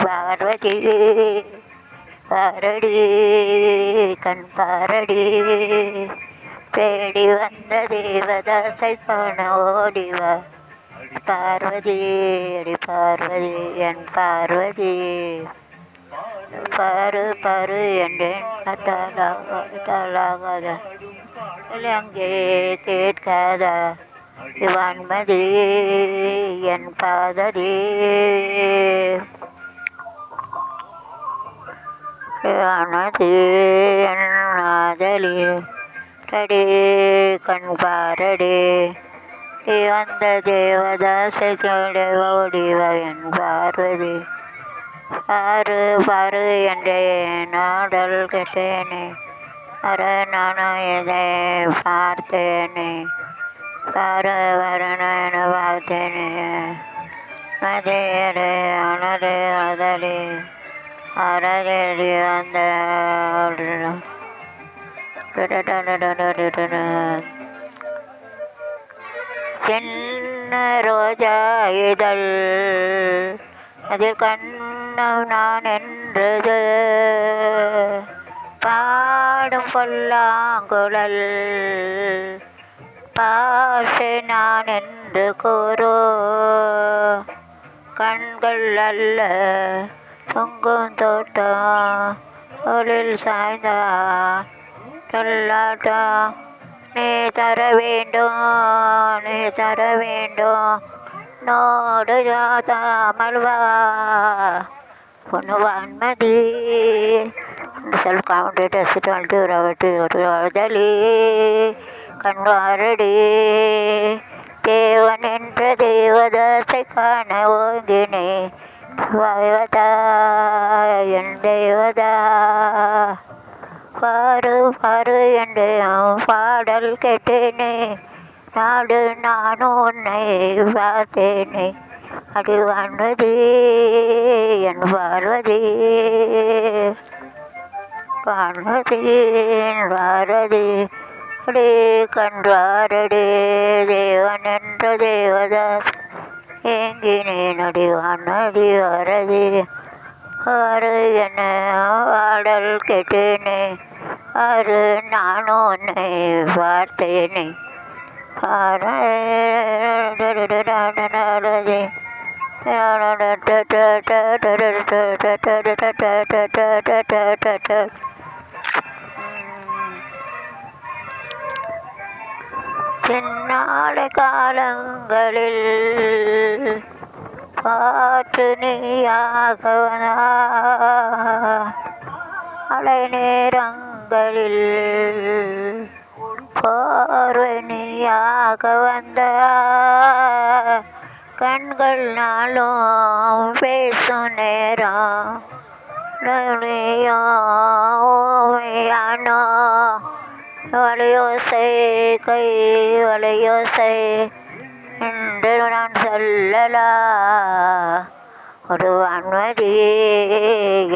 பார்வதி பாரடி கண் பாரடி தேடி வந்த தேவதாசை காண ஓடிவா பார்வதி அடி பார்வதி என் பார்வதி பாரு பாரு என்றேன் தாளாகாத அங்கே கேட்காதா வான்மதி என் பாதடி ஆனது என் ஆதலி ரடி கண் பாரடி வந்த தேவதாசை தேட ஓடிவ என் பார்வதி பாரு பாரு என்றே நாடல் கேட்டேனே அற நானும் இதை பார்த்தேனே பாரு வரண பார்த்தேனே நதியடே அனது அதலி அறதேடி வந்த சின்ன ரோஜா இதழ் அதில் கண்ணம் நான் என்றது பாடும் பொல்லாங்குழல் பாஷை நான் என்று கூறோ கண்கள் அல்ல தொங்கும் தோட்டம் ஒளில் சாய்ந்தா சொல்லாட்டம் நீ தர வேண்டும் நீ தர வேண்டும் நோடு ஜாதாமல்வா பொண்ணு வான்மதி செல்ஃப் காமெண்ட் டெஸ்ட் ஒரு அழுதலி கண்வாரடி தேவன் என்ற தேவதாசை காண ஓங்கினே வாய்வதா என் தேவதா பாரு பாரு என்று பாடல் கேட்டேனே நாடு நானும் உன்னை பார்த்தேனே அடி வான்மதி என் பார்வதி வான்மதி என் பாரதி அடி கண்வாரடி தேவன் என்ற தேவதாஸ் ஏங்கினேன் அடி வான்மதி வரதி ஆறு என பாடல் கேட்டேனே ஆறு நானும் உன்னை பார்த்தேனே சின்னாலை காலங்களில் பாற்று நீயாகவனா அலை நேரங்களில் பார்வை நீயாக வந்த கண்கள் நாளும் பேசும் நேரம் ஓமையானோ வளையோசை கை வளையோசை என்று நான் சொல்லலா ஒரு வான்மதி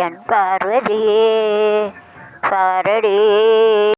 என் பார்வதி பாரடி